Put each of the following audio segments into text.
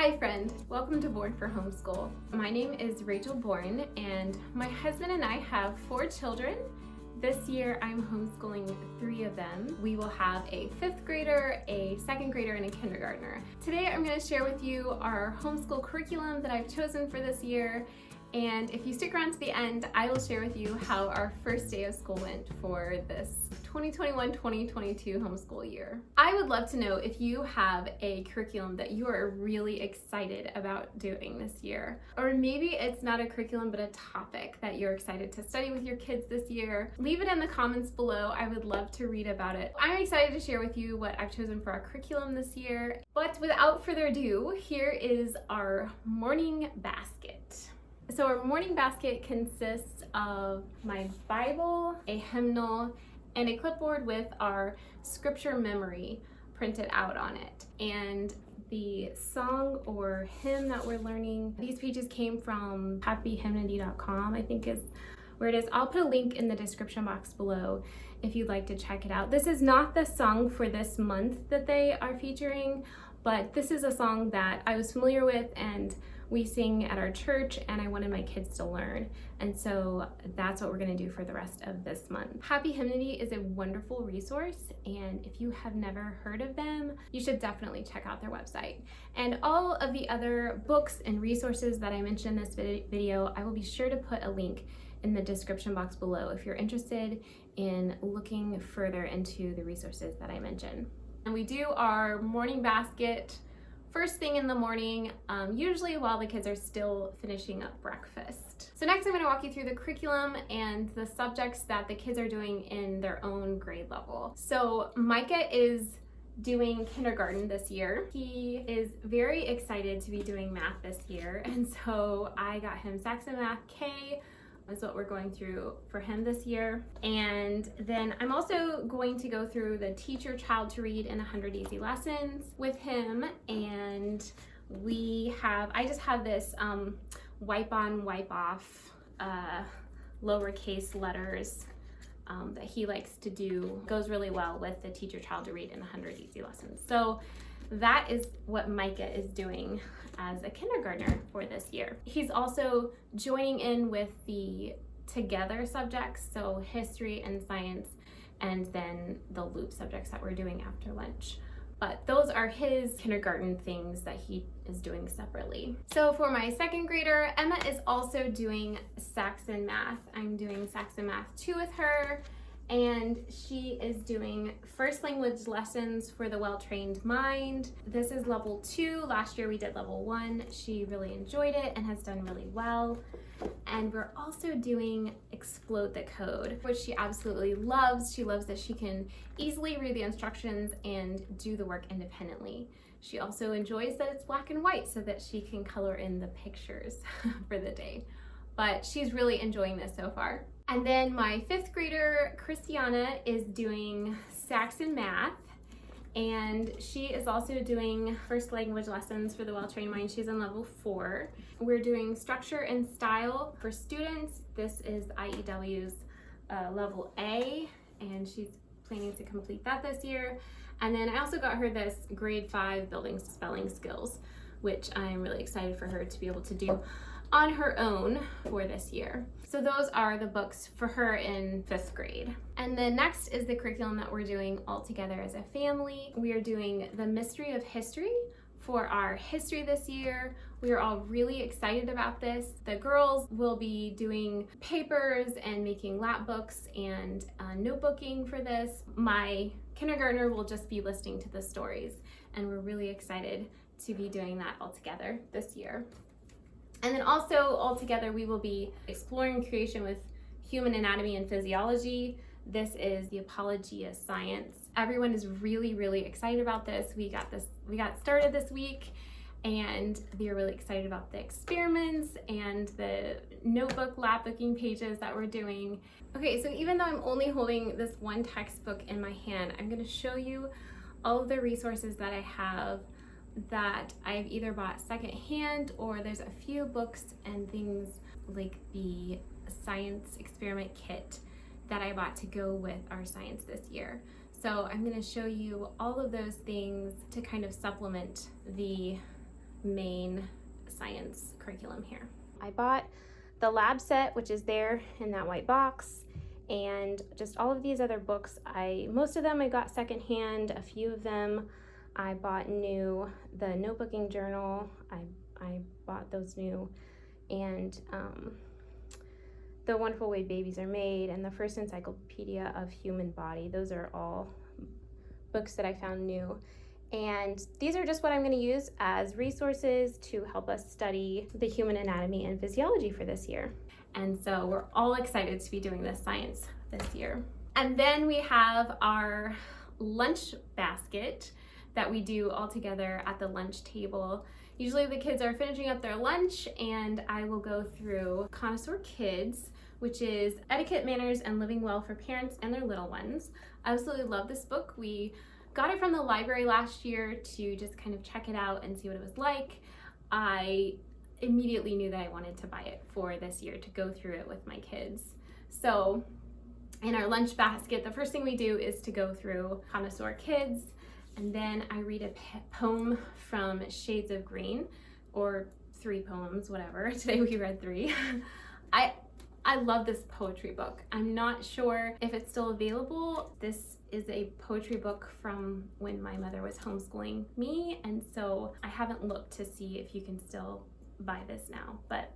Hi friend, welcome to Born for Homeschool. My name is Rachel Bourne and my husband and I have 4 children. This year I'm homeschooling 3 of them. We will have a 5th grader, a 2nd grader, and a kindergartner. Today I'm going to share with you our homeschool curriculum that I've chosen for this year. And if you stick around to the end, I will share with you how our first day of school went for this 2021-2022 homeschool year. I would love to know if you have a curriculum that you are really excited about doing this year. Or maybe it's not a curriculum, but a topic that you're excited to study with your kids this year. Leave it in the comments below. I would love to read about it. I'm excited to share with you what I've chosen for our curriculum this year. But without further ado, here is our morning basket. So our morning basket consists of my Bible, a hymnal, and a clipboard with our scripture memory printed out on it. And the song or hymn that we're learning, these pages came from happyhymnody.com, I think is where it is. I'll put a link in the description box below if you'd like to check it out. This is not the song for this month that they are featuring, but this is a song that I was familiar with and we sing at our church and I wanted my kids to learn. And so that's what we're gonna do for the rest of this month. Happy Hymnody is a wonderful resource, and if you have never heard of them, you should definitely check out their website. And all of the other books and resources that I mentioned in this video, I will be sure to put a link in the description box below if you're interested in looking further into the resources that I mentioned. And we do our morning basket first thing in the morning, usually while the kids are still finishing up breakfast. So next I'm going to walk you through the curriculum and the subjects that the kids are doing in their own grade level. So Micah is doing kindergarten this year. He is very excited to be doing math this year, and so I got him Saxon Math K is what we're going through for him this year. And then I'm also going to go through the Teach Your Child to Read in 100 Easy Lessons with him. And I just have this wipe on, wipe off lowercase letters that he likes to do. Goes really well with the Teach Your Child to Read in 100 Easy Lessons. So that is what Micah is doing as a kindergartner for this year. He's also joining in with the together subjects, so history and science, and then the loop subjects that we're doing after lunch. But those are his kindergarten things that he is doing separately. So for my 2nd grader, Emma is also doing Saxon Math. I'm doing Saxon Math 2 with her, and she is doing first language lessons for the well-trained mind. This is level 2. Last year we did level 1. She really enjoyed it and has done really well. And we're also doing Explode the Code, which she absolutely loves. She loves that she can easily read the instructions and do the work independently. She also enjoys that it's black and white so that she can color in the pictures for the day. But she's really enjoying this so far. And then my 5th grader, Christiana, is doing Saxon Math, and she is also doing first language lessons for the well-trained mind. She's in level 4. We're doing structure and style for students. This is IEW's level A, and she's planning to complete that this year. And then I also got her this grade 5 building spelling skills, which I'm really excited for her to be able to do on her own for this year. So those are the books for her in 5th grade. And then next is the curriculum that we're doing all together as a family. We are doing the Mystery of History for our history this year. We are all really excited about this. The girls will be doing papers and making lap books and notebooking for this. My kindergartner will just be listening to the stories, and we're really excited to be doing that all together this year. And then also all together we will be exploring creation with human anatomy and physiology. This is the Apologia Science. Everyone is really, really excited about this. We got started this week, and they're really excited about the experiments and the notebook lap booking pages that we're doing. Okay, so even though I'm only holding this one textbook in my hand, I'm gonna show you all of the resources that I have that I've either bought secondhand, or there's a few books and things like the science experiment kit that I bought to go with our science this year. So I'm going to show you all of those things to kind of supplement the main science curriculum here. I bought the lab set, which is there in that white box, and just all of these other books. Most of them I got secondhand. A few of them I bought new. The notebooking journal, I bought those new, and The Wonderful Way Babies Are Made, and the First Encyclopedia of Human Body. Those are all books that I found new. And these are just what I'm going to use as resources to help us study the human anatomy and physiology for this year. And so we're all excited to be doing this science this year. And then we have our lunch basket that we do all together at the lunch table. Usually the kids are finishing up their lunch and I will go through Connoisseur Kids, which is Etiquette, Manners, and Living Well for Parents and Their Little Ones. I absolutely love this book. We got it from the library last year to just kind of check it out and see what it was like. I immediately knew that I wanted to buy it for this year to go through it with my kids. So in our lunch basket, the first thing we do is to go through Connoisseur Kids, and then I read a poem from Shades of Green, or 3 poems, whatever. Today we read 3. I love this poetry book. I'm not sure if it's still available. This is a poetry book from when my mother was homeschooling me, and so I haven't looked to see if you can still buy this now, but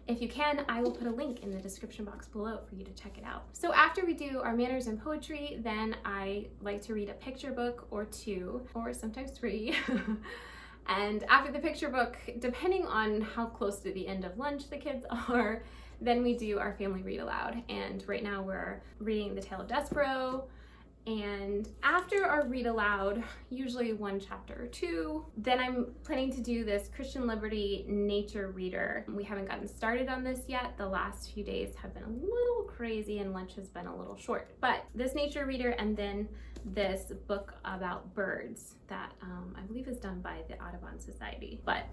if you can, I will put a link in the description box below for you to check it out. So after we do our manners and poetry, then I like to read a picture book or 2, or sometimes 3. And after the picture book, depending on how close to the end of lunch the kids are, then we do our family read aloud. And right now we're reading The Tale of Despero. And after our read aloud, usually 1 chapter or 2, then I'm planning to do this Christian Liberty nature reader. We haven't gotten started on this yet. The last few days have been a little crazy and lunch has been a little short. But this nature reader, and then this book about birds that I believe is done by the Audubon Society. But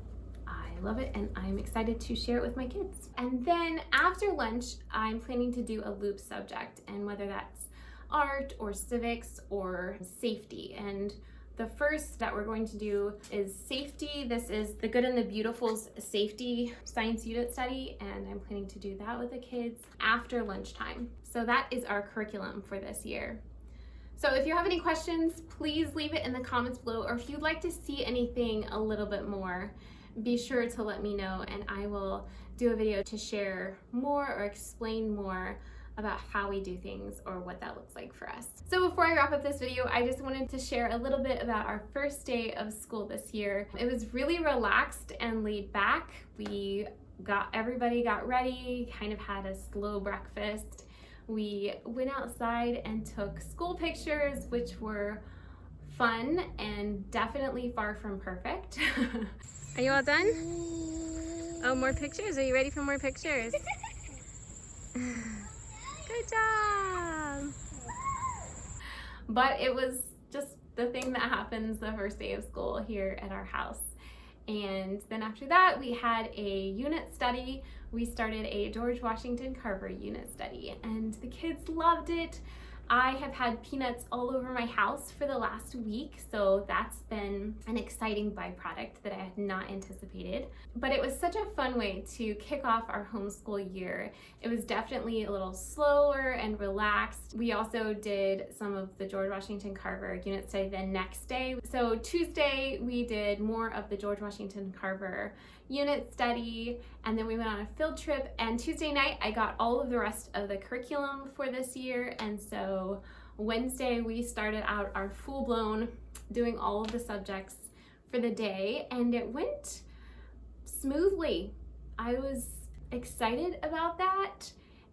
I love it and I'm excited to share it with my kids. And then after lunch, I'm planning to do a loop subject, and whether that's art or civics or safety. And the first that we're going to do is safety. This is the Good and the Beautiful's safety science unit study, and I'm planning to do that with the kids after lunchtime. So that is our curriculum for this year. So if you have any questions, please leave it in the comments below, or if you'd like to see anything a little bit more, be sure to let me know and I will do a video to share more or explain more about how we do things or what that looks like for us. So before I wrap up this video, I just wanted to share a little bit about our first day of school this year. It was really relaxed and laid back. Everybody got ready, kind of had a slow breakfast. We went outside and took school pictures, which were fun and definitely far from perfect. Are you all done? Oh, more pictures? Are you ready for more pictures? Good job! But it was just the thing that happens the first day of school here at our house. And then after that, we had a unit study. We started a George Washington Carver unit study, and the kids loved it. I have had peanuts all over my house for the last week, so that's been an exciting byproduct that I had not anticipated. But it was such a fun way to kick off our homeschool year. It was definitely a little slower and relaxed. We also did some of the George Washington Carver unit study the next day. So Tuesday, we did more of the George Washington Carver unit study, and then we went on a field trip, and Tuesday night I got all of the rest of the curriculum for this year, and so Wednesday we started out our full-blown doing all of the subjects for the day, and it went smoothly. I was excited about that,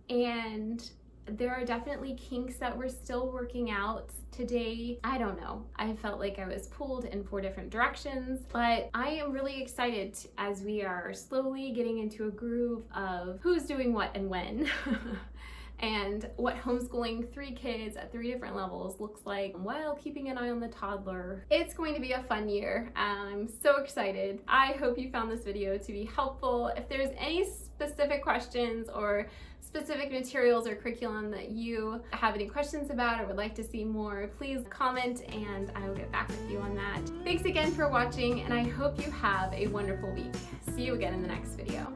and there are definitely kinks that we're still working out. Today, I don't know. I felt like I was pulled in 4 different directions, but I am really excited as we are slowly getting into a groove of who's doing what and when. And what homeschooling 3 kids at 3 different levels looks like while keeping an eye on the toddler. It's going to be a fun year. I'm so excited. I hope you found this video to be helpful. If there's any specific questions or specific materials or curriculum that you have any questions about or would like to see more, please comment and I will get back with you on that. Thanks again for watching, and I hope you have a wonderful week. See you again in the next video.